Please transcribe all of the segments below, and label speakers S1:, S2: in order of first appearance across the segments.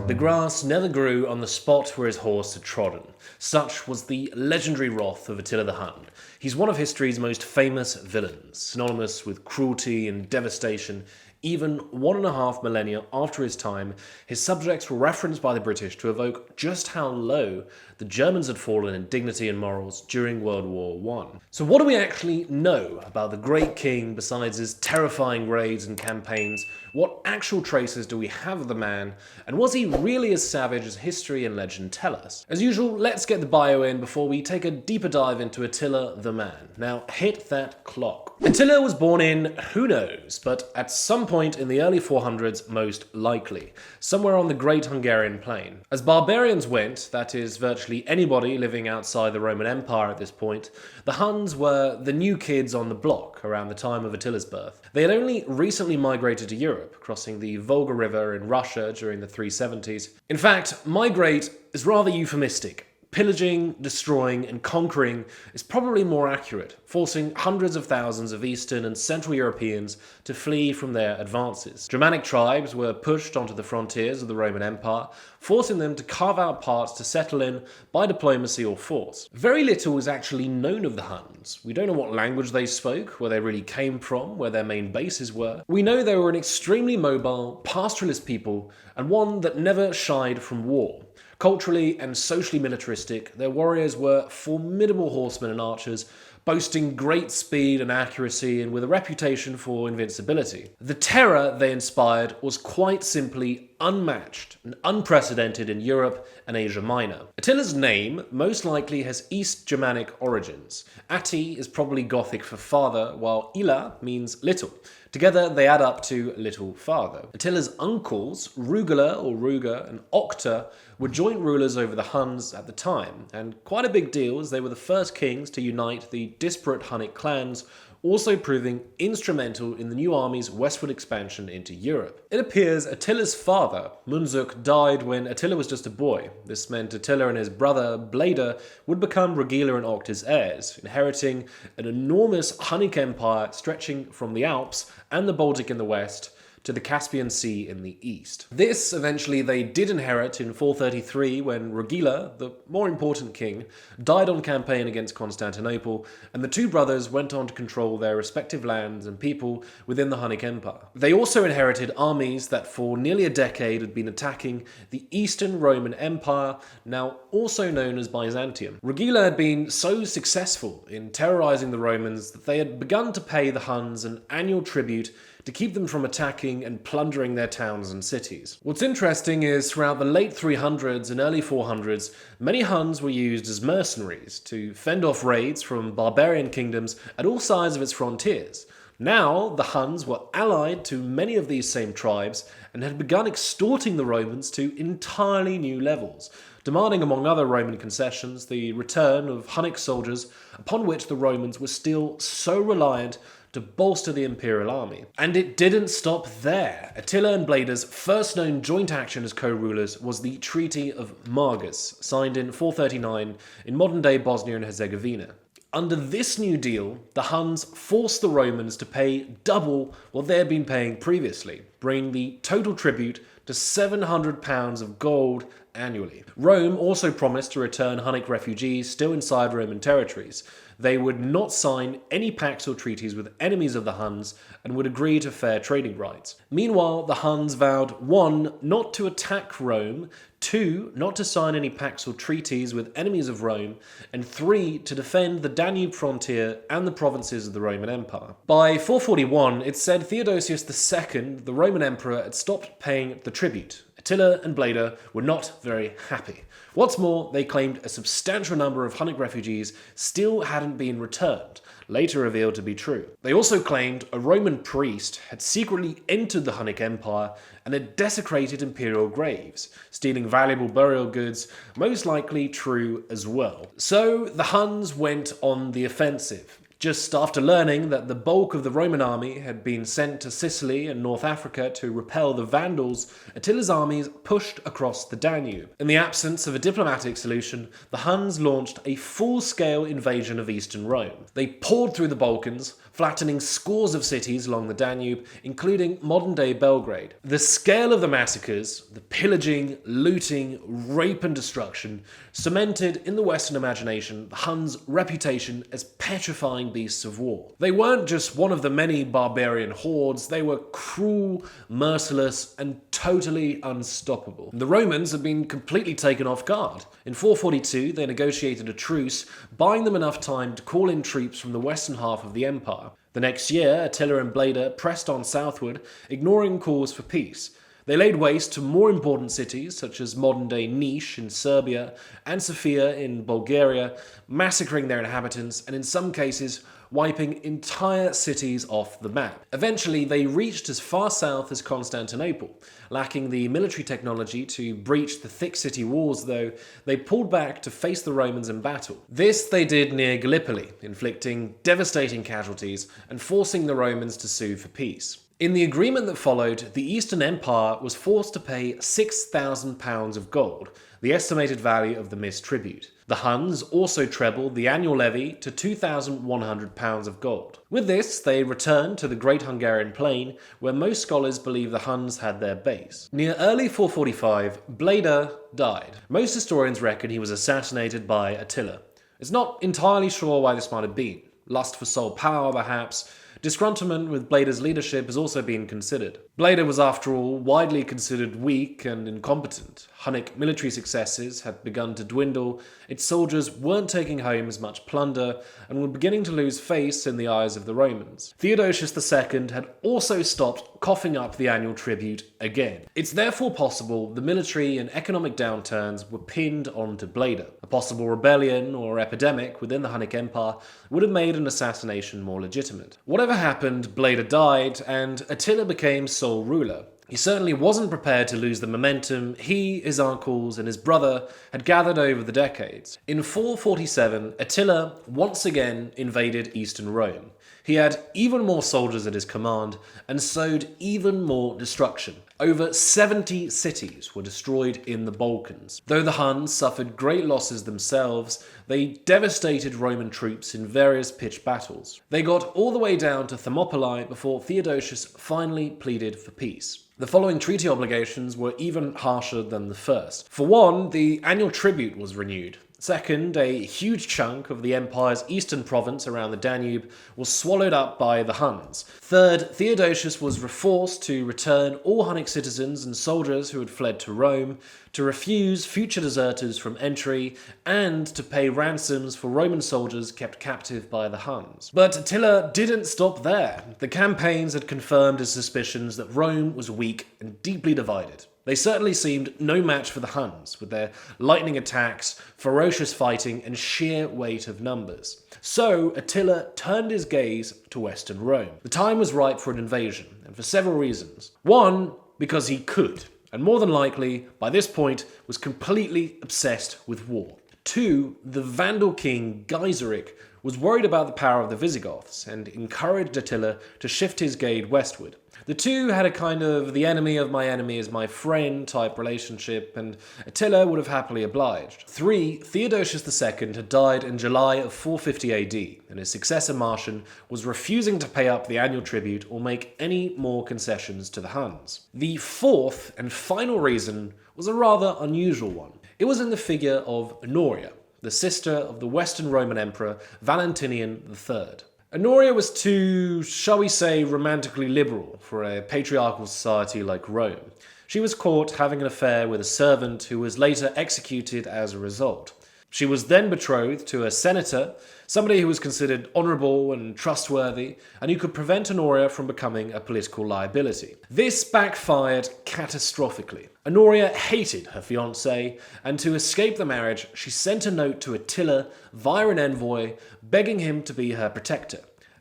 S1: The grass never grew on the spot where his horse had trodden. Such was the legendary wrath of Attila the Hun. He's one of history's most famous villains, synonymous with cruelty and devastation. Even 1.5 millennia after his time, his subjects were referenced by the British to evoke just how low the Germans had fallen in dignity and morals during World War I. So what do we actually know about the great king besides his terrifying raids and campaigns? What actual traces do we have of the man? And was he really as savage as history and legend tell us? As usual, let's get the bio in before we take a deeper dive into Attila the man. Now hit that clock. Attila was born in who knows, but at some point in the early 400s most likely, somewhere on the Great Hungarian Plain. As barbarians went, that is virtually anybody living outside the Roman Empire at this point, the Huns were the new kids on the block around the time of Attila's birth. They had only recently migrated to Europe, crossing the Volga River in Russia during the 370s. In fact, migrate is rather euphemistic. Pillaging, destroying, and conquering is probably more accurate, forcing hundreds of thousands of Eastern and Central Europeans to flee from their advances. Germanic tribes were pushed onto the frontiers of the Roman Empire, forcing them to carve out parts to settle in by diplomacy or force. Very little is actually known of the Huns. We don't know what language they spoke, where they really came from, where their main bases were. We know they were an extremely mobile, pastoralist people, and one that never shied from war. Culturally and socially militaristic, their warriors were formidable horsemen and archers, boasting great speed and accuracy and with a reputation for invincibility. The terror they inspired was quite simply unmatched and unprecedented in Europe and Asia Minor. Attila's name most likely has East Germanic origins. Atti is probably Gothic for father, while Ila means little. Together, they add up to little father. Attila's uncles, Rugala or Ruga and Octa, were joint rulers over the Huns at the time, and quite a big deal as they were the first kings to unite the disparate Hunnic clans, also proving instrumental in the new army's westward expansion into Europe. It appears Attila's father, Munzuk, died when Attila was just a boy. This meant Attila and his brother, Bleda, would become Rugila and Octa's heirs, inheriting an enormous Hunnic empire stretching from the Alps and the Baltic in the west to the Caspian Sea in the east. This eventually they did inherit in 433 when Rugila, the more important king, died on campaign against Constantinople, and the two brothers went on to control their respective lands and people within the Hunnic Empire. They also inherited armies that for nearly a decade had been attacking the Eastern Roman Empire, now also known as Byzantium. Rugila had been so successful in terrorizing the Romans that they had begun to pay the Huns an annual tribute to keep them from attacking and plundering their towns and cities. What's interesting is throughout the late 300s and early 400s, many Huns were used as mercenaries to fend off raids from barbarian kingdoms at all sides of its frontiers. Now, the Huns were allied to many of these same tribes and had begun extorting the Romans to entirely new levels, demanding, among other Roman concessions, the return of Hunnic soldiers, upon which the Romans were still so reliant to bolster the imperial army. And it didn't stop there. Attila and Bleda's first known joint action as co-rulers was the Treaty of Margus, signed in 439 in modern-day Bosnia and Herzegovina. Under this new deal, the Huns forced the Romans to pay double what they had been paying previously, bringing the total tribute to £700 of gold annually. Rome also promised to return Hunnic refugees still inside Roman territories. They would not sign any pacts or treaties with enemies of the Huns and would agree to fair trading rights. Meanwhile, the Huns vowed 1. Not to attack Rome, 2. Not to sign any pacts or treaties with enemies of Rome, and 3. To defend the Danube frontier and the provinces of the Roman Empire. By 441, it said Theodosius II, the Roman emperor, had stopped paying the tribute. Attila and Bleda were not very happy. What's more, they claimed a substantial number of Hunnic refugees still hadn't been returned, later revealed to be true. They also claimed a Roman priest had secretly entered the Hunnic Empire and had desecrated imperial graves, stealing valuable burial goods, most likely true as well. So the Huns went on the offensive. Just after learning that the bulk of the Roman army had been sent to Sicily and North Africa to repel the Vandals, Attila's armies pushed across the Danube. In the absence of a diplomatic solution, the Huns launched a full-scale invasion of eastern Rome. They poured through the Balkans, flattening scores of cities along the Danube, including modern-day Belgrade. The scale of the massacres, the pillaging, looting, rape and destruction, cemented in the Western imagination the Huns' reputation as petrifying beasts of war. They weren't just one of the many barbarian hordes, they were cruel, merciless, and totally unstoppable. The Romans had been completely taken off guard. In 442, they negotiated a truce, buying them enough time to call in troops from the western half of the empire. The next year, Attila and Bleda pressed on southward, ignoring calls for peace. They laid waste to more important cities, such as modern-day Niš in Serbia and Sofia in Bulgaria, massacring their inhabitants and in some cases wiping entire cities off the map. Eventually, they reached as far south as Constantinople. Lacking the military technology to breach the thick city walls, though, they pulled back to face the Romans in battle. This they did near Gallipoli, inflicting devastating casualties and forcing the Romans to sue for peace. In the agreement that followed, the Eastern Empire was forced to pay £6,000 of gold, the estimated value of the missed tribute. The Huns also trebled the annual levy to £2,100 of gold. With this, they returned to the Great Hungarian Plain, where most scholars believe the Huns had their base. Near early 445, Bleda died. Most historians reckon he was assassinated by Attila. It's not entirely sure why this might have been. Lust for sole power, perhaps. Disgruntlement with Bleda's leadership has also been considered. Bleda was, after all, widely considered weak and incompetent. Hunnic military successes had begun to dwindle, its soldiers weren't taking home as much plunder, and were beginning to lose face in the eyes of the Romans. Theodosius II had also stopped coughing up the annual tribute again. It's therefore possible the military and economic downturns were pinned onto Bleda. A possible rebellion or epidemic within the Hunnic Empire would have made an assassination more legitimate. Whatever happened, Bleda died, and Attila became sole ruler. He certainly wasn't prepared to lose the momentum he, his uncles, and his brother had gathered over the decades. In 447, Attila once again invaded eastern Rome. He had even more soldiers at his command and sowed even more destruction. Over 70 cities were destroyed in the Balkans. Though the Huns suffered great losses themselves, they devastated Roman troops in various pitched battles. They got all the way down to Thermopylae before Theodosius finally pleaded for peace. The following treaty obligations were even harsher than the first. For one, the annual tribute was renewed. Second, a huge chunk of the empire's eastern province around the Danube was swallowed up by the Huns. Third, Theodosius was forced to return all Hunnic citizens and soldiers who had fled to Rome, to refuse future deserters from entry, and to pay ransoms for Roman soldiers kept captive by the Huns. But Attila didn't stop there. The campaigns had confirmed his suspicions that Rome was weak and deeply divided. They certainly seemed no match for the Huns, with their lightning attacks, ferocious fighting, and sheer weight of numbers. So Attila turned his gaze to Western Rome. The time was ripe for an invasion, and for several reasons. One, because he could, and more than likely, by this point, was completely obsessed with war. Two, the Vandal king Gaiseric was worried about the power of the Visigoths, and encouraged Attila to shift his gaze westward. The two had a kind of the enemy of my enemy is my friend type relationship, and Attila would have happily obliged. 3. Theodosius II had died in July of 450 AD, and his successor Marcian was refusing to pay up the annual tribute or make any more concessions to the Huns. The fourth and final reason was a rather unusual one. It was in the figure of Honoria, the sister of the Western Roman Emperor Valentinian III. Honoria was too, shall we say, romantically liberal for a patriarchal society like Rome. She was caught having an affair with a servant who was later executed as a result. She was then betrothed to a senator, somebody who was considered honourable and trustworthy, and who could prevent Honoria from becoming a political liability. This backfired catastrophically. Honoria hated her fiancé, and to escape the marriage, she sent a note to Attila via an envoy, begging him to be her protector.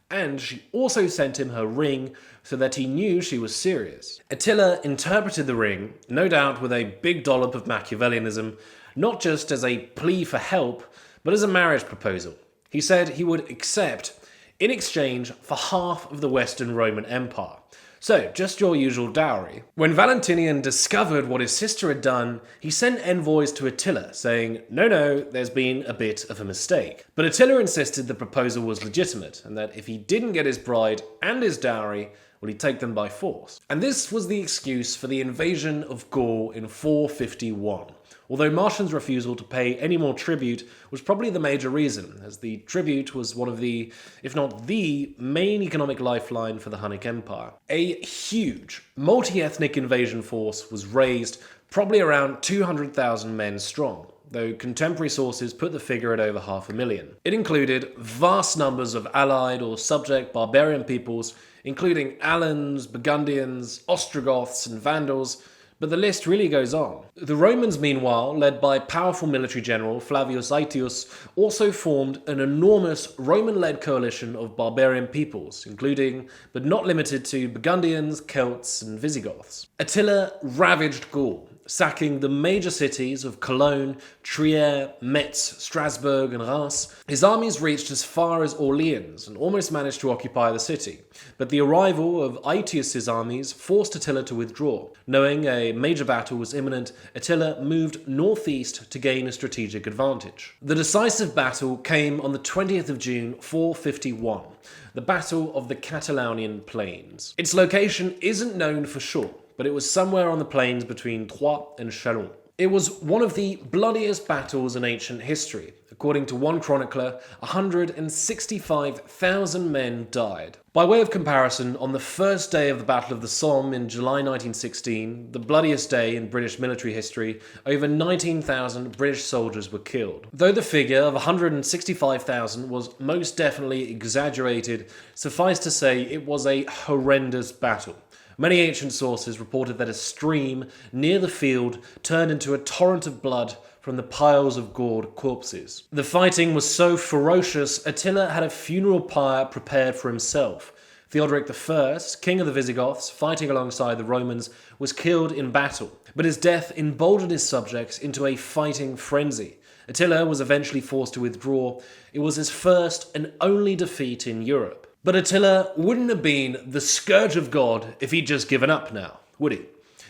S1: And she also sent him her ring so that he knew she was serious. Attila interpreted the ring, no doubt with a big dollop of Machiavellianism, not just as a plea for help, but as a marriage proposal. He said he would accept in exchange for half of the Western Roman Empire. So, just your usual dowry. When Valentinian discovered what his sister had done, he sent envoys to Attila, saying, no, there's been a bit of a mistake. But Attila insisted the proposal was legitimate, and that if he didn't get his bride and his dowry, well, he'd take them by force. And this was the excuse for the invasion of Gaul in 451. Although Marcian's refusal to pay any more tribute was probably the major reason, as the tribute was one of the, if not the, main economic lifeline for the Hunnic Empire. A huge, multi-ethnic invasion force was raised, probably around 200,000 men strong, though contemporary sources put the figure at over 500,000. It included vast numbers of allied or subject barbarian peoples, including Alans, Burgundians, Ostrogoths, and Vandals, but the list really goes on. The Romans, meanwhile, led by powerful military general Flavius Aetius, also formed an enormous Roman-led coalition of barbarian peoples, including, but not limited to, Burgundians, Celts, and Visigoths. Attila ravaged Gaul, sacking the major cities of Cologne, Trier, Metz, Strasbourg, and Reims. His armies reached as far as Orleans and almost managed to occupy the city, but the arrival of Aetius's armies forced Attila to withdraw. Knowing a major battle was imminent, Attila moved northeast to gain a strategic advantage. The decisive battle came on the 20th of June, 451, the Battle of the Catalaunian Plains. Its location isn't known for sure, but it was somewhere on the plains between Troyes and Chalon. It was one of the bloodiest battles in ancient history. According to one chronicler, 165,000 men died. By way of comparison, on the first day of the Battle of the Somme in July 1916, the bloodiest day in British military history, over 19,000 British soldiers were killed. Though the figure of 165,000 was most definitely exaggerated, suffice to say it was a horrendous battle. Many ancient sources reported that a stream near the field turned into a torrent of blood from the piles of gored corpses. The fighting was so ferocious, Attila had a funeral pyre prepared for himself. Theodoric I, king of the Visigoths, fighting alongside the Romans, was killed in battle, but his death emboldened his subjects into a fighting frenzy. Attila was eventually forced to withdraw. It was his first and only defeat in Europe. But Attila wouldn't have been the scourge of God if he'd just given up now, would he?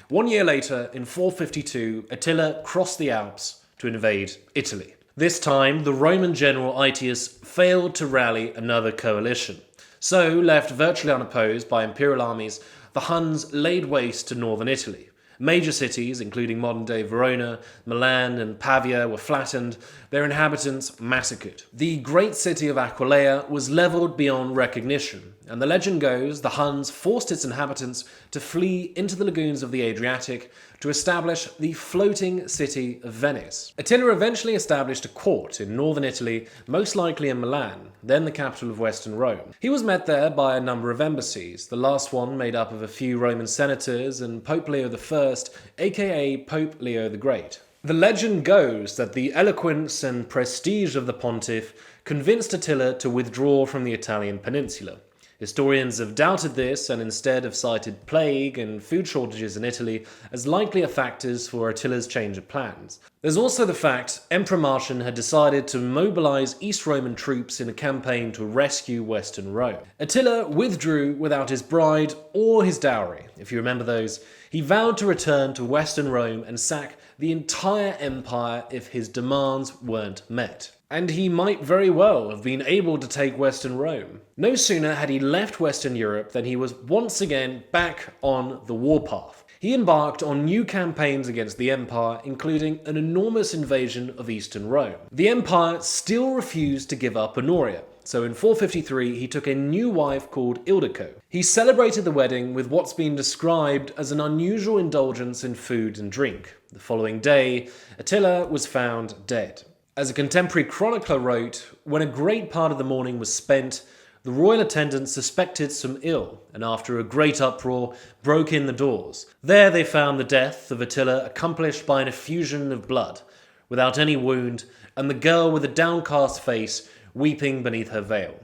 S1: 1 year later, in 452, Attila crossed the Alps to invade Italy. This time, the Roman general Aetius failed to rally another coalition. So, left virtually unopposed by imperial armies, the Huns laid waste to northern Italy. Major cities, including modern-day Verona, Milan, and Pavia, were flattened, their inhabitants massacred. The great city of Aquileia was leveled beyond recognition, and the legend goes the Huns forced its inhabitants to flee into the lagoons of the Adriatic to establish the floating city of Venice. Attila eventually established a court in northern Italy, most likely in Milan, then the capital of Western Rome. He was met there by a number of embassies, the last one made up of a few Roman senators and Pope Leo I, aka Pope Leo the Great. The legend goes that the eloquence and prestige of the pontiff convinced Attila to withdraw from the Italian peninsula. Historians have doubted this and instead have cited plague and food shortages in Italy as likelier factors for Attila's change of plans. There's also the fact Emperor Marcian had decided to mobilize East Roman troops in a campaign to rescue Western Rome. Attila withdrew without his bride or his dowry, if you remember those. He vowed to return to Western Rome and sack the entire empire if his demands weren't met. And he might very well have been able to take Western Rome. No sooner had he left Western Europe than he was once again back on the warpath. He embarked on new campaigns against the empire, including an enormous invasion of Eastern Rome. The empire still refused to give up Honoria, so in 453 he took a new wife called Ildico. He celebrated the wedding with what's been described as an unusual indulgence in food and drink. The following day, Attila was found dead. As a contemporary chronicler wrote, when a great part of the morning was spent, the royal attendants suspected some ill, and after a great uproar, broke in the doors. There they found the death of Attila accomplished by an effusion of blood, without any wound, and the girl with a downcast face weeping beneath her veil.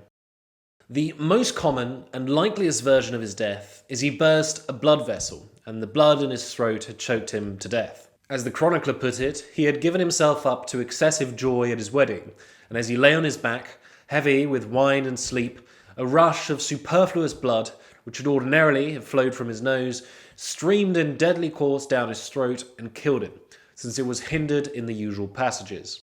S1: The most common and likeliest version of his death is he burst a blood vessel, and the blood in his throat had choked him to death. As the chronicler put it, he had given himself up to excessive joy at his wedding, and as he lay on his back, heavy with wine and sleep, a rush of superfluous blood which would ordinarily have flowed from his nose, streamed in deadly course down his throat and killed him, since it was hindered in the usual passages.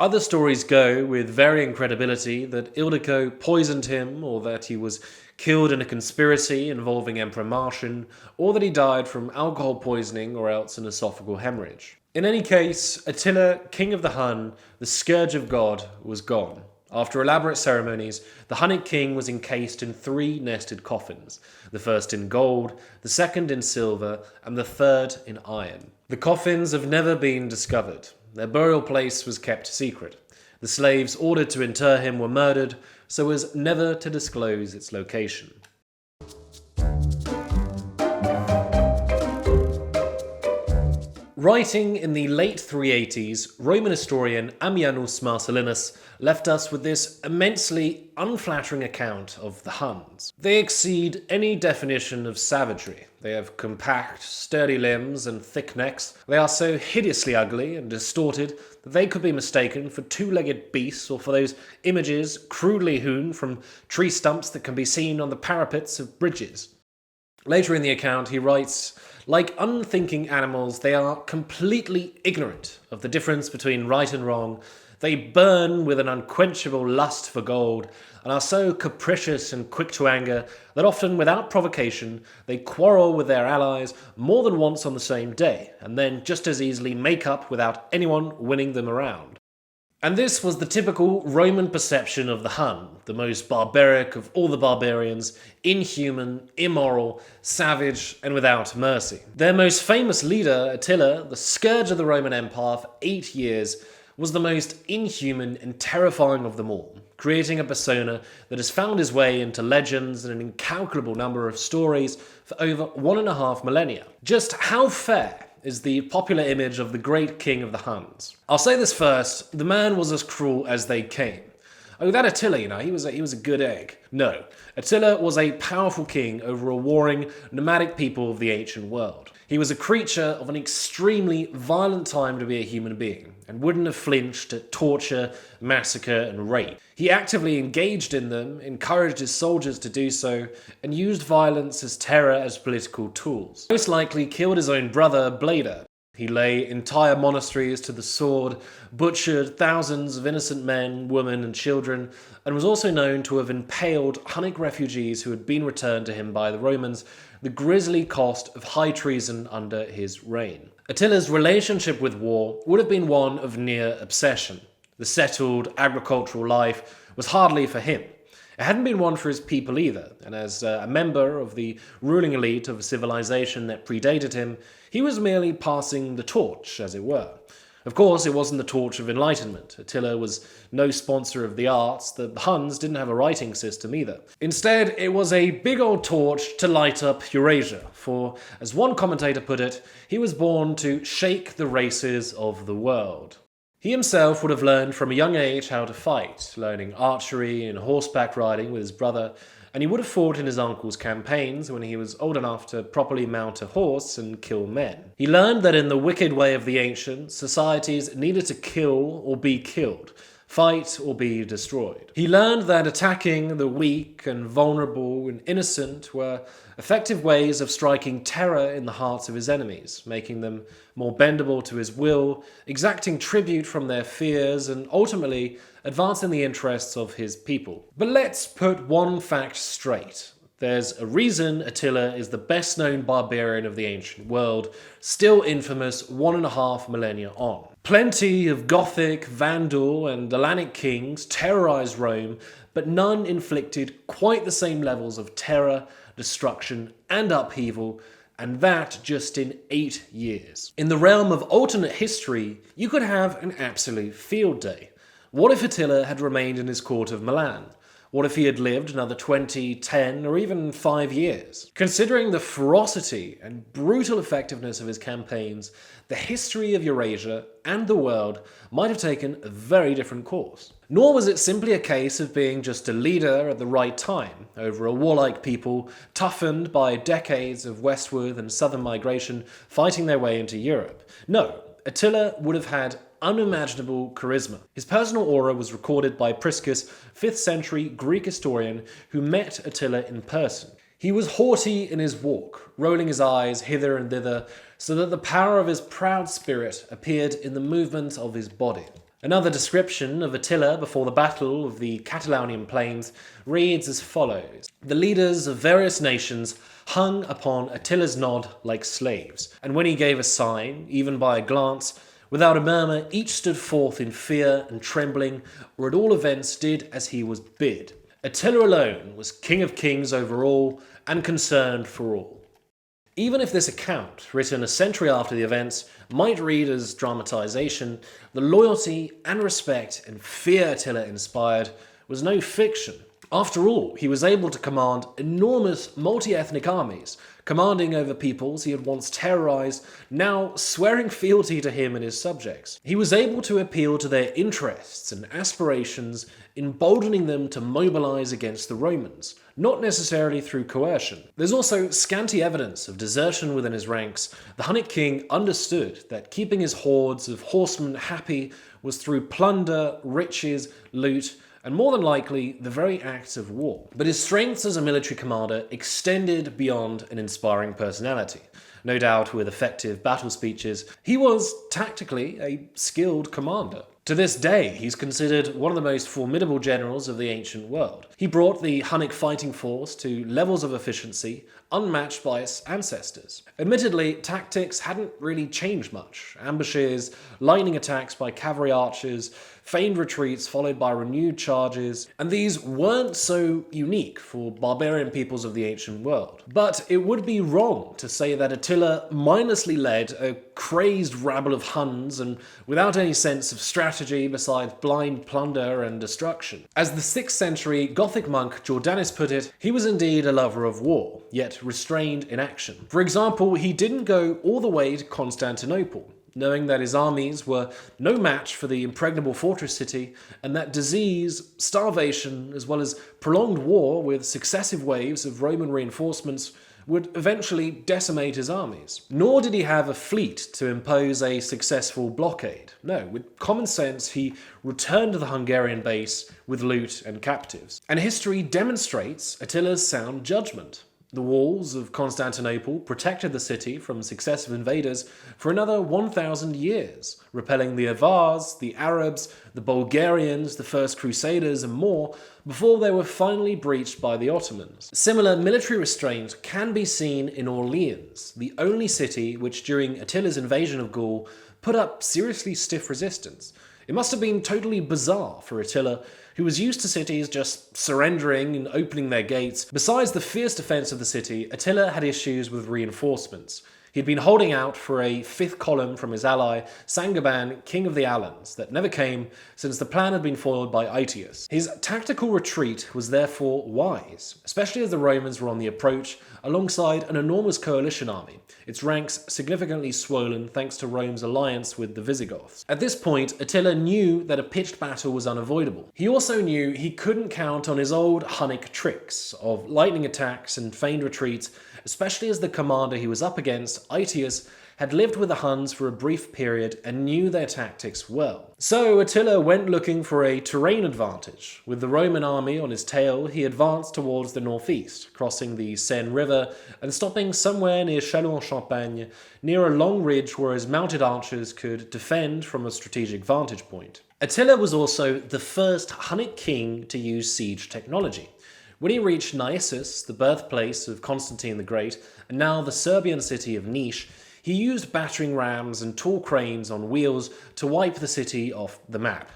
S1: Other stories go, with varying credibility, that Ildiko poisoned him, or that he was killed in a conspiracy involving Emperor Marcian, or that he died from alcohol poisoning or else an esophageal hemorrhage. In any case, Attila, king of the Hun, the scourge of God, was gone. After elaborate ceremonies, the Hunnic king was encased in 3 nested coffins, the first in gold, the second in silver, and the third in iron. The coffins have never been discovered. Their burial place was kept secret. The slaves ordered to inter him were murdered, so as never to disclose its location. Writing in the late 380s, Roman historian Ammianus Marcellinus left us with this immensely unflattering account of the Huns. They exceed any definition of savagery. They have compact, sturdy limbs and thick necks. They are so hideously ugly and distorted that they could be mistaken for 2-legged beasts or for those images crudely hewn from tree stumps that can be seen on the parapets of bridges. Later in the account, he writes, "Like unthinking animals, they are completely ignorant of the difference between right and wrong. They burn with an unquenchable lust for gold, and are so capricious and quick to anger that often, without provocation, they quarrel with their allies more than once on the same day, and then just as easily make up without anyone winning them around." And this was the typical Roman perception of the Hun, the most barbaric of all the barbarians, inhuman, immoral, savage, and without mercy. Their most famous leader, Attila, the scourge of the Roman Empire for 8 years, was the most inhuman and terrifying of them all, creating a persona that has found his way into legends and an incalculable number of stories for over 1.5 millennia. Just how fair is the popular image of the great king of the Huns? I'll say this first, the man was as cruel as they came. Oh, that Attila, he was a good egg. No, Attila was a powerful king over a warring, nomadic people of the ancient world. He was a creature of an extremely violent time to be a human being, and wouldn't have flinched at torture, massacre, and rape. He actively engaged in them, encouraged his soldiers to do so, and used violence as terror as political tools. Most likely killed his own brother, Bleda. He lay entire monasteries to the sword, butchered thousands of innocent men, women, and children, and was also known to have impaled Hunnic refugees who had been returned to him by the Romans, the grisly cost of high treason under his reign. Attila's relationship with war would have been one of near obsession. The settled agricultural life was hardly for him. It hadn't been one for his people either, and as a member of the ruling elite of a civilization that predated him, he was merely passing the torch, as it were. Of course, it wasn't the torch of enlightenment. Attila was no sponsor of the arts. The Huns didn't have a writing system either. Instead, it was a big old torch to light up Eurasia, for, as one commentator put it, he was born to shake the races of the world. He himself would have learned from a young age how to fight, learning archery and horseback riding with his brother, and he would have fought in his uncle's campaigns when he was old enough to properly mount a horse and kill men. He learned that in the wicked way of the ancients, societies needed to kill or be killed, fight or be destroyed. He learned that attacking the weak and vulnerable and innocent were effective ways of striking terror in the hearts of his enemies, making them more bendable to his will, exacting tribute from their fears, and ultimately advancing the interests of his people. But let's put one fact straight. There's a reason Attila is the best-known barbarian of the ancient world, still infamous 1.5 millennia on. Plenty of Gothic, Vandal, and Hellenic kings terrorized Rome, but none inflicted quite the same levels of terror, destruction, and upheaval, and that just in 8 years. In the realm of alternate history, you could have an absolute field day. What if Attila had remained in his court of Milan? What if he had lived another 20, 10, or even 5 years? Considering the ferocity and brutal effectiveness of his campaigns, the history of Eurasia and the world might have taken a very different course. Nor was it simply a case of being just a leader at the right time, over a warlike people toughened by decades of westward and southern migration fighting their way into Europe. No, Attila would have had unimaginable charisma. His personal aura was recorded by Priscus, 5th century Greek historian who met Attila in person. He was haughty in his walk, rolling his eyes hither and thither, so that the power of his proud spirit appeared in the movement of his body. Another description of Attila before the Battle of the Catalonian Plains reads as follows. The leaders of various nations hung upon Attila's nod like slaves, and when he gave a sign, even by a glance, without a murmur, each stood forth in fear and trembling, or at all events did as he was bid. Attila alone was king of kings over all, and concerned for all. Even if this account, written a century after the events, might read as dramatization, the loyalty and respect and fear Attila inspired was no fiction. After all, he was able to command enormous multi-ethnic armies, commanding over peoples he had once terrorized, now swearing fealty to him and his subjects. He was able to appeal to their interests and aspirations, emboldening them to mobilize against the Romans, not necessarily through coercion. There's also scanty evidence of desertion within his ranks. The Hunnic king understood that keeping his hordes of horsemen happy was through plunder, riches, loot, and more than likely, the very acts of war. But his strengths as a military commander extended beyond an inspiring personality. No doubt with effective battle speeches, he was tactically a skilled commander. To this day, he's considered one of the most formidable generals of the ancient world. He brought the Hunnic fighting force to levels of efficiency unmatched by its ancestors. Admittedly, tactics hadn't really changed much. Ambushes, lightning attacks by cavalry archers, feigned retreats followed by renewed charges, and these weren't so unique for barbarian peoples of the ancient world. But it would be wrong to say that Attila mindlessly led a crazed rabble of Huns and without any sense of strategy besides blind plunder and destruction. As the 6th century Gothic monk Jordanes put it, he was indeed a lover of war, yet restrained in action. For example, he didn't go all the way to Constantinople, knowing that his armies were no match for the impregnable fortress city, and that disease, starvation, as well as prolonged war with successive waves of Roman reinforcements would eventually decimate his armies. Nor did he have a fleet to impose a successful blockade. No, with common sense, he returned to the Hungarian base with loot and captives. And history demonstrates Attila's sound judgment. The walls of Constantinople protected the city from successive invaders for another 1,000 years, repelling the Avars, the Arabs, the Bulgarians, the First Crusaders, and more, before they were finally breached by the Ottomans. Similar military restraint can be seen in Orleans, the only city which during Attila's invasion of Gaul put up seriously stiff resistance. It must have been totally bizarre for Attila, who was used to cities just surrendering and opening their gates. Besides the fierce defense of the city, Attila had issues with reinforcements. He'd been holding out for a 5th column from his ally, Sangiban, king of the Alans, that never came since the plan had been foiled by Aetius. His tactical retreat was therefore wise, especially as the Romans were on the approach alongside an enormous coalition army, its ranks significantly swollen thanks to Rome's alliance with the Visigoths. At this point, Attila knew that a pitched battle was unavoidable. He also knew he couldn't count on his old Hunnic tricks of lightning attacks and feigned retreats, especially as the commander he was up against, Aetius, had lived with the Huns for a brief period and knew their tactics well. So Attila went looking for a terrain advantage. With the Roman army on his tail, he advanced towards the northeast, crossing the Seine River and stopping somewhere near Châlons-en-Champagne, near a long ridge where his mounted archers could defend from a strategic vantage point. Attila was also the first Hunnic king to use siege technology. When he reached Naissus, the birthplace of Constantine the Great, and now the Serbian city of Niš, he used battering rams and tall cranes on wheels to wipe the city off the map.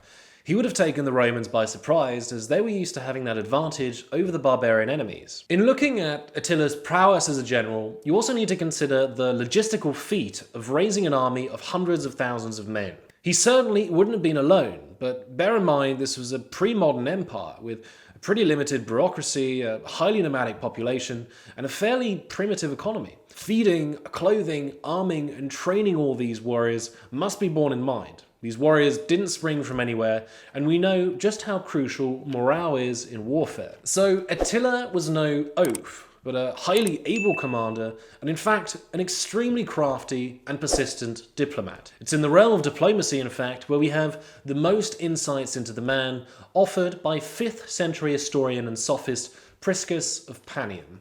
S1: He would have taken the Romans by surprise, as they were used to having that advantage over the barbarian enemies. In looking at Attila's prowess as a general, you also need to consider the logistical feat of raising an army of hundreds of thousands of men. He certainly wouldn't have been alone, but bear in mind this was a pre-modern empire with a pretty limited bureaucracy, a highly nomadic population, and a fairly primitive economy. Feeding, clothing, arming, and training all these warriors must be borne in mind. These warriors didn't spring from anywhere, and we know just how crucial morale is in warfare. So Attila was no oaf, but a highly able commander, and in fact, an extremely crafty and persistent diplomat. It's in the realm of diplomacy, in fact, where we have the most insights into the man offered by 5th century historian and sophist Priscus of Panium.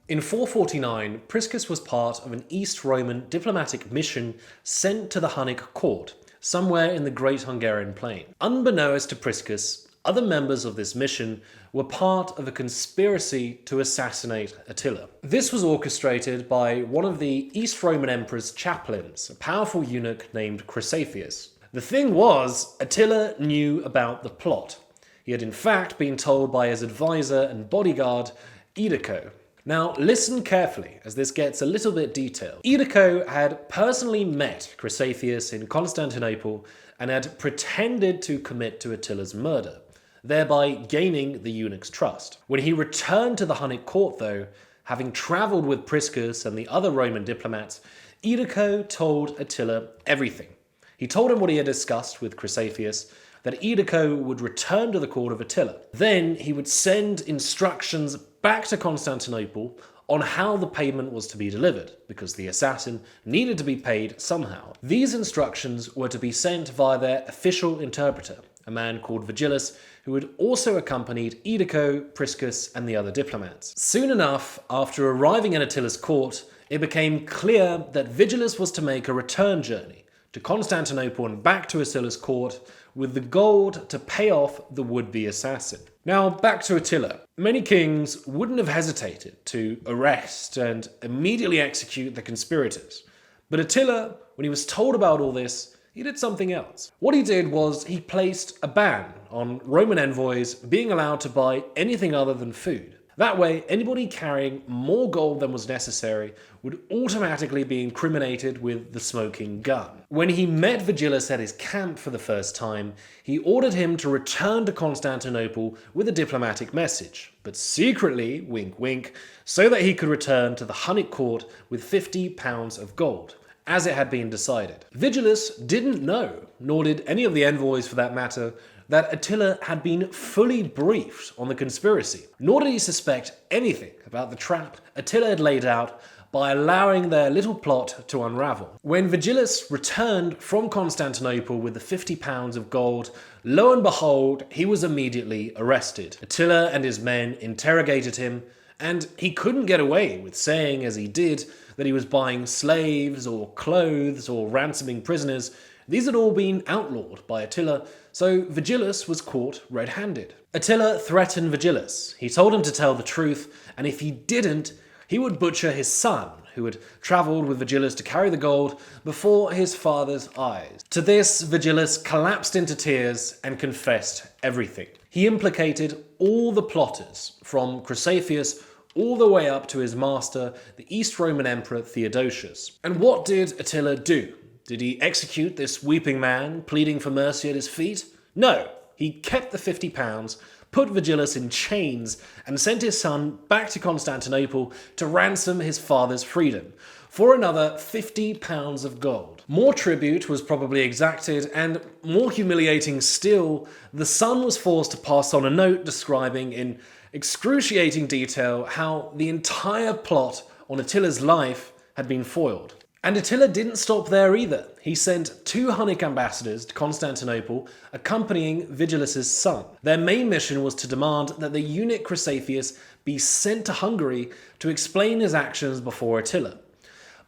S1: In 449, Priscus was part of an East Roman diplomatic mission sent to the Hunnic court, somewhere in the Great Hungarian Plain. Unbeknownst to Priscus, other members of this mission were part of a conspiracy to assassinate Attila. This was orchestrated by one of the East Roman Emperor's chaplains, a powerful eunuch named Chrysaphius. The thing was, Attila knew about the plot. He had in fact been told by his advisor and bodyguard, Edico. Now, listen carefully, as this gets a little bit detailed. Edico had personally met Chrysaphius in Constantinople and had pretended to commit to Attila's murder, thereby gaining the eunuch's trust. When he returned to the Hunnic court, though, having travelled with Priscus and the other Roman diplomats, Edico told Attila everything. He told him what he had discussed with Chrysaphius, that Edico would return to the court of Attila. Then he would send instructions back to Constantinople on how the payment was to be delivered, because the assassin needed to be paid somehow. These instructions were to be sent via their official interpreter, a man called Vigilus, who had also accompanied Edico, Priscus, and the other diplomats. Soon enough, after arriving at Attila's court, it became clear that Vigilus was to make a return journey to Constantinople and back to Attila's court with the gold to pay off the would-be assassin. Now, back to Attila. Many kings wouldn't have hesitated to arrest and immediately execute the conspirators. But Attila, when he was told about all this, he did something else. What he did was he placed a ban on Roman envoys being allowed to buy anything other than food. That way, anybody carrying more gold than was necessary would automatically be incriminated with the smoking gun. When he met Vigilus at his camp for the first time, he ordered him to return to Constantinople with a diplomatic message, but secretly, wink wink, so that he could return to the Hunnic court with 50 pounds of gold, as it had been decided. Vigilus didn't know, nor did any of the envoys for that matter, that Attila had been fully briefed on the conspiracy, nor did he suspect anything about the trap Attila had laid out by allowing their little plot to unravel. When Vigilus returned from Constantinople with the 50 pounds of gold, lo and behold, he was immediately arrested. Attila and his men interrogated him, and he couldn't get away with saying, as he did, that he was buying slaves or clothes or ransoming prisoners. These had all been outlawed by Attila, so Vigilus was caught red-handed. Attila threatened Vigilus. He told him to tell the truth, and if he didn't, he would butcher his son, who had travelled with Vigilus to carry the gold, before his father's eyes. To this, Vigilus collapsed into tears and confessed everything. He implicated all the plotters, from Chrysaphius all the way up to his master, the East Roman Emperor Theodosius. And what did Attila do? Did he execute this weeping man, pleading for mercy at his feet? No, he kept the 50 pounds, put Vigilus in chains, and sent his son back to Constantinople to ransom his father's freedom, for another 50 pounds of gold. More tribute was probably exacted, and more humiliating still, the son was forced to pass on a note describing in excruciating detail how the entire plot on Attila's life had been foiled. And Attila didn't stop there either. He sent 2 Hunnic ambassadors to Constantinople, accompanying Vigilus's son. Their main mission was to demand that the eunuch Chrysaphius be sent to Hungary to explain his actions before Attila.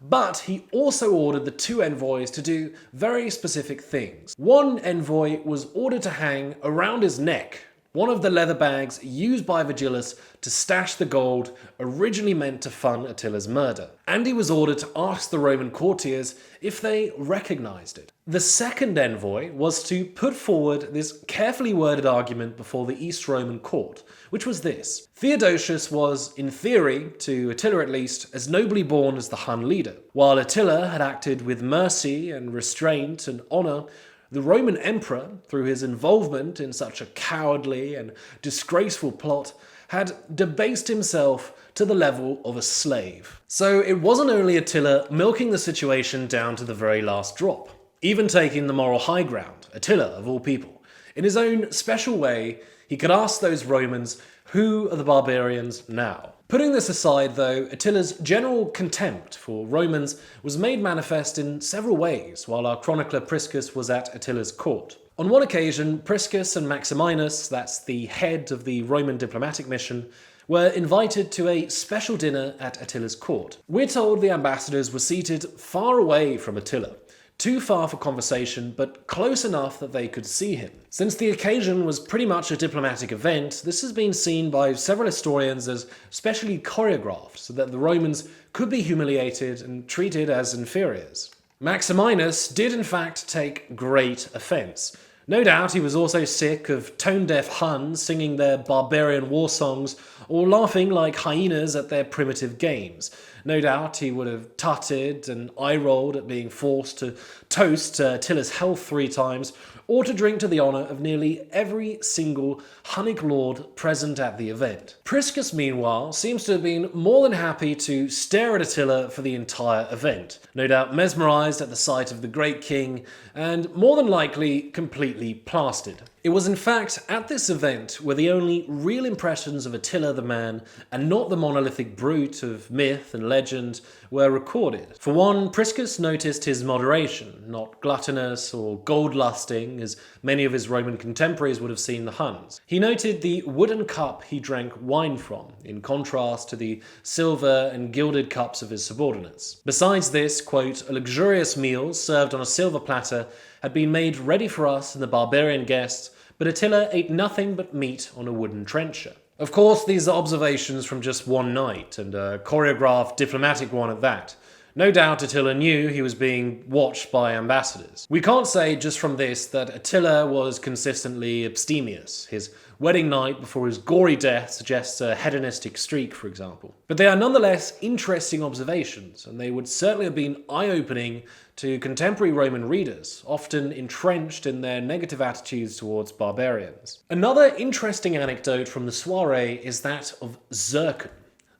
S1: But he also ordered the 2 envoys to do very specific things. One envoy was ordered to hang around his neck one of the leather bags used by Vigilus to stash the gold originally meant to fund Attila's murder, and he was ordered to ask the Roman courtiers if they recognized it. The second envoy was to put forward this carefully worded argument before the East Roman court, which was this: Theodosius was, in theory, to Attila at least, as nobly born as the Hun leader. While Attila had acted with mercy and restraint and honour, the Roman emperor, through his involvement in such a cowardly and disgraceful plot, had debased himself to the level of a slave. So it wasn't only Attila milking the situation down to the very last drop, even taking the moral high ground, Attila of all people. In his own special way, he could ask those Romans, who are the barbarians now? Putting this aside, though, Attila's general contempt for Romans was made manifest in several ways while our chronicler Priscus was at Attila's court. On one occasion, Priscus and Maximinus, that's the head of the Roman diplomatic mission, were invited to a special dinner at Attila's court. We're told the ambassadors were seated far away from Attila, too far for conversation, but close enough that they could see him. Since the occasion was pretty much a diplomatic event, this has been seen by several historians as specially choreographed so that the Romans could be humiliated and treated as inferiors. Maximinus did in fact take great offence. No doubt he was also sick of tone-deaf Huns singing their barbarian war songs or laughing like hyenas at their primitive games. No doubt he would have tutted and eye-rolled at being forced to toast to Attila's health 3 times or to drink to the honour of nearly every single Hunnic lord present at the event. Priscus, meanwhile, seems to have been more than happy to stare at Attila for the entire event, no doubt mesmerised at the sight of the great king, and more than likely completely plastered. It was in fact at this event where the only real impressions of Attila the man, and not the monolithic brute of myth and legend, were recorded. For one, Priscus noticed his moderation, not gluttonous or gold-lusting as many of his Roman contemporaries would have seen the Huns. He noted the wooden cup he drank wine from, in contrast to the silver and gilded cups of his subordinates. Besides this, quote, a luxurious meal served on a silver platter had been made ready for us and the barbarian guests, but Attila ate nothing but meat on a wooden trencher. Of course, these are observations from just one night, and a choreographed diplomatic one at that. No doubt Attila knew he was being watched by ambassadors. We can't say just from this that Attila was consistently abstemious. His wedding night before his gory death suggests a hedonistic streak, for example. But they are nonetheless interesting observations, and they would certainly have been eye-opening to contemporary Roman readers, often entrenched in their negative attitudes towards barbarians. Another interesting anecdote from the soiree is that of Zircon.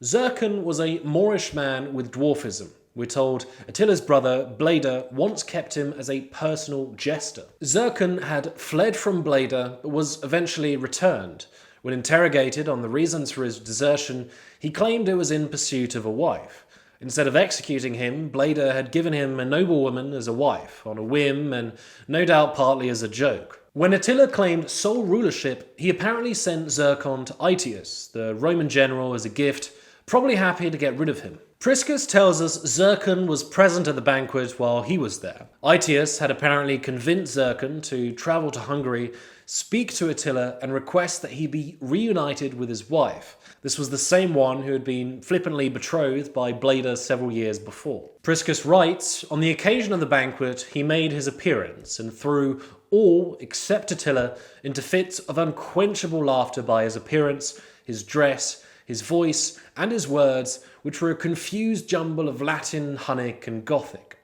S1: Zircon was a Moorish man with dwarfism. We're told Attila's brother, Bleda, once kept him as a personal jester. Zircon had fled from Bleda, but was eventually returned. When interrogated on the reasons for his desertion, he claimed it was in pursuit of a wife. Instead of executing him, Bleda had given him a noblewoman as a wife, on a whim and no doubt partly as a joke. When Attila claimed sole rulership, he apparently sent Zircon to Aetius, the Roman general, as a gift, probably happy to get rid of him. Priscus tells us Zircon was present at the banquet while he was there. Aetius had apparently convinced Zircon to travel to Hungary, speak to Attila, and request that he be reunited with his wife. This was the same one who had been flippantly betrothed by Bleda several years before. Priscus writes, on the occasion of the banquet, he made his appearance and threw all, except Attila, into fits of unquenchable laughter by his appearance, his dress, his voice, and his words, which were a confused jumble of Latin, Hunnic, and Gothic.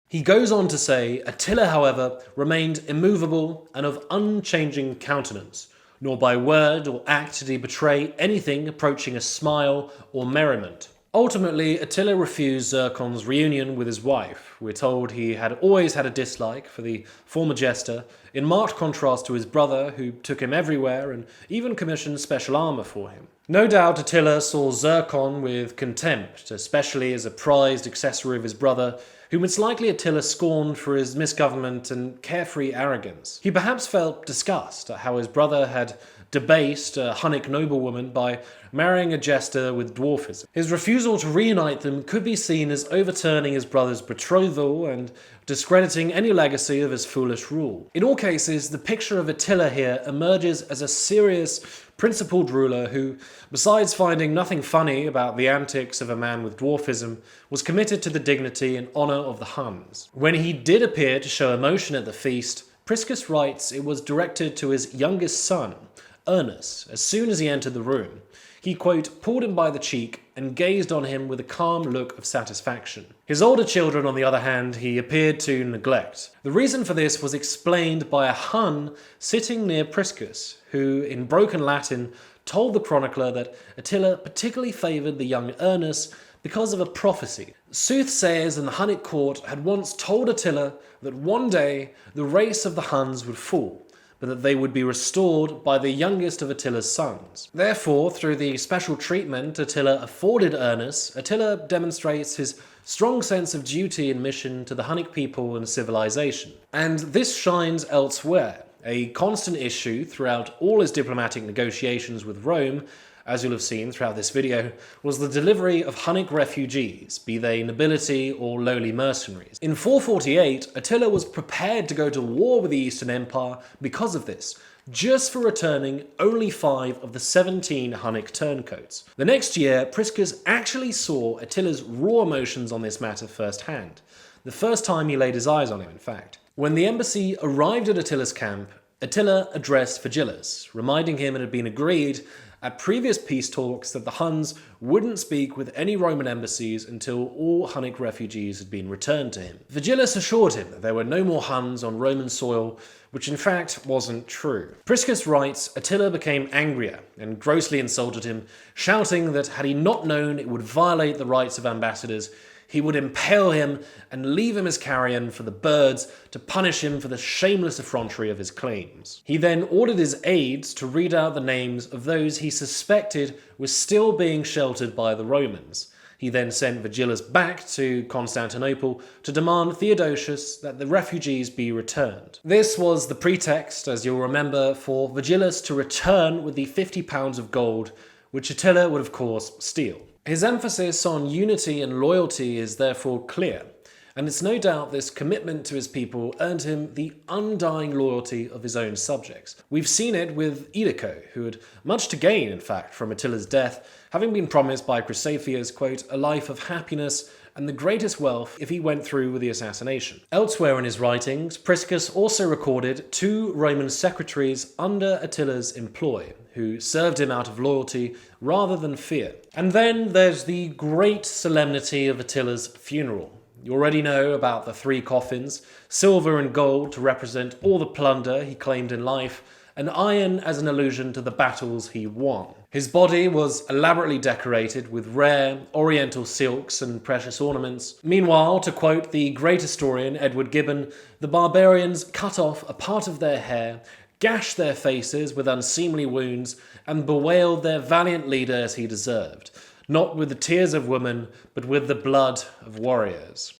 S1: He goes on to say, Attila, however, remained immovable and of unchanging countenance, nor by word or act did he betray anything approaching a smile or merriment. Ultimately, Attila refused Zircon's reunion with his wife. We're told he had always had a dislike for the former jester, in marked contrast to his brother, who took him everywhere and even commissioned special armour for him. No doubt Attila saw Zircon with contempt, especially as a prized accessory of his brother, whom it's likely Attila scorned for his misgovernment and carefree arrogance. He perhaps felt disgust at how his brother had debased a Hunnic noblewoman by marrying a jester with dwarfism. His refusal to reunite them could be seen as overturning his brother's betrothal and discrediting any legacy of his foolish rule. In all cases, the picture of Attila here emerges as a serious, principled ruler who, besides finding nothing funny about the antics of a man with dwarfism, was committed to the dignity and honour of the Huns. When he did appear to show emotion at the feast, Priscus writes it was directed to his youngest son, Ernest, as soon as he entered the room. He, quote, pulled him by the cheek and gazed on him with a calm look of satisfaction. His older children, on the other hand, he appeared to neglect. The reason for this was explained by a Hun sitting near Priscus, who, in broken Latin, told the chronicler that Attila particularly favoured the young Ernest because of a prophecy. Soothsayers in the Hunnic court had once told Attila that one day the race of the Huns would fall, but that they would be restored by the youngest of Attila's sons. Therefore, through the special treatment Attila afforded Ernest, Attila demonstrates his strong sense of duty and mission to the Hunnic people and civilization. And this shines elsewhere. A constant issue throughout all his diplomatic negotiations with Rome, as you'll have seen throughout this video, was the delivery of Hunnic refugees, be they nobility or lowly mercenaries. In 448, Attila was prepared to go to war with the Eastern Empire because of this, just for returning only 5 of the 17 Hunnic turncoats. The next year, Priscus actually saw Attila's raw emotions on this matter firsthand. The first time he laid his eyes on him, in fact. When the embassy arrived at Attila's camp, Attila addressed Vergilius, reminding him it had been agreed at previous peace talks that the Huns wouldn't speak with any Roman embassies until all Hunnic refugees had been returned to him. Vergilius assured him that there were no more Huns on Roman soil, which in fact wasn't true. Priscus writes, Attila became angrier and grossly insulted him, shouting that had he not known it would violate the rights of ambassadors, he would impale him and leave him as carrion for the birds to punish him for the shameless effrontery of his claims. He then ordered his aides to read out the names of those he suspected were still being sheltered by the Romans. He then sent Vergilius back to Constantinople to demand Theodosius that the refugees be returned. This was the pretext, as you'll remember, for Vergilius to return with the 50 pounds of gold, which Attila would of course steal. His emphasis on unity and loyalty is therefore clear, and it's no doubt this commitment to his people earned him the undying loyalty of his own subjects. We've seen it with Edico, who had much to gain, in fact, from Attila's death, having been promised by Chrysafias, quote, a life of happiness and the greatest wealth if he went through with the assassination. Elsewhere in his writings, Priscus also recorded 2 Roman secretaries under Attila's employ, who served him out of loyalty rather than fear. And then there's the great solemnity of Attila's funeral. You already know about the 3 coffins, silver and gold to represent all the plunder he claimed in life, and iron as an allusion to the battles he won. His body was elaborately decorated with rare oriental silks and precious ornaments. Meanwhile, to quote the great historian Edward Gibbon, the barbarians cut off a part of their hair, gashed their faces with unseemly wounds, and bewailed their valiant leader as he deserved, not with the tears of women, but with the blood of warriors.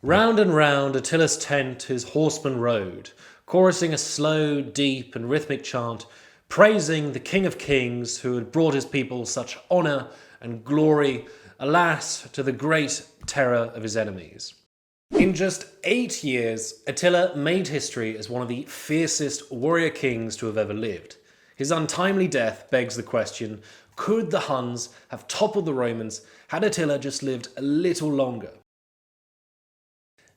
S1: Round and round Attila's tent his horsemen rode, chorusing a slow, deep, and rhythmic chant, praising the King of Kings who had brought his people such honour and glory, alas, to the great terror of his enemies. In just 8 years, Attila made history as one of the fiercest warrior kings to have ever lived. His untimely death begs the question, could the Huns have toppled the Romans had Attila just lived a little longer?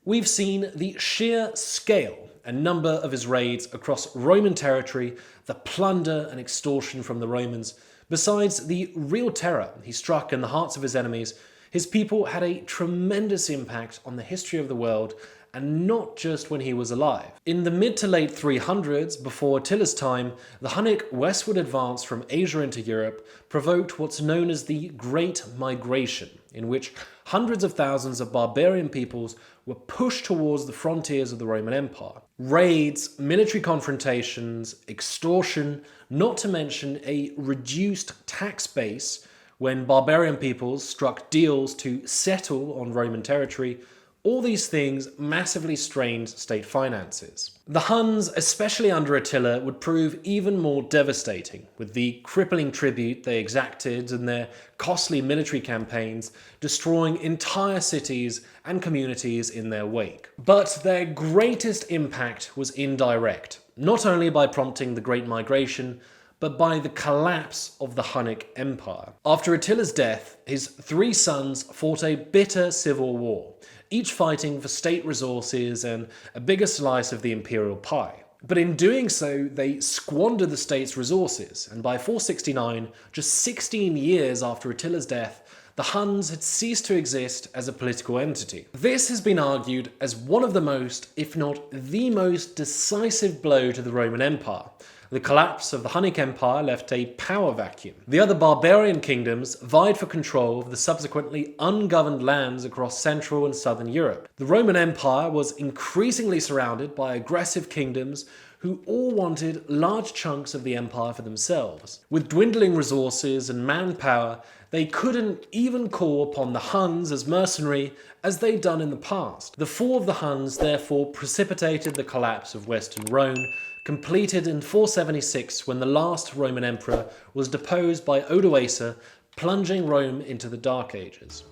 S1: We've seen the sheer scale and number of his raids across Roman territory, the plunder and extortion from the Romans. Besides the real terror he struck in the hearts of his enemies, his people had a tremendous impact on the history of the world, and not just when he was alive. In the mid to late 300s, before Attila's time, the Hunnic westward advance from Asia into Europe provoked what's known as the Great Migration, in which hundreds of thousands of barbarian peoples were pushed towards the frontiers of the Roman Empire. Raids, military confrontations, extortion, not to mention a reduced tax base when barbarian peoples struck deals to settle on Roman territory. All these things massively strained state finances. The Huns, especially under Attila, would prove even more devastating, with the crippling tribute they exacted and their costly military campaigns destroying entire cities and communities in their wake. But their greatest impact was indirect, not only by prompting the Great Migration, but by the collapse of the Hunnic Empire. After Attila's death, his 3 sons fought a bitter civil war, each fighting for state resources and a bigger slice of the imperial pie. But in doing so, they squandered the state's resources, and by 469, just 16 years after Attila's death, the Huns had ceased to exist as a political entity. This has been argued as one of the most, if not the most, decisive blow to the Roman Empire. The collapse of the Hunnic Empire left a power vacuum. The other barbarian kingdoms vied for control of the subsequently ungoverned lands across Central and Southern Europe. The Roman Empire was increasingly surrounded by aggressive kingdoms who all wanted large chunks of the empire for themselves. With dwindling resources and manpower, they couldn't even call upon the Huns as mercenary as they'd done in the past. The fall of the Huns therefore precipitated the collapse of Western Rome, completed in 476 when the last Roman emperor was deposed by Odoacer, plunging Rome into the Dark Ages.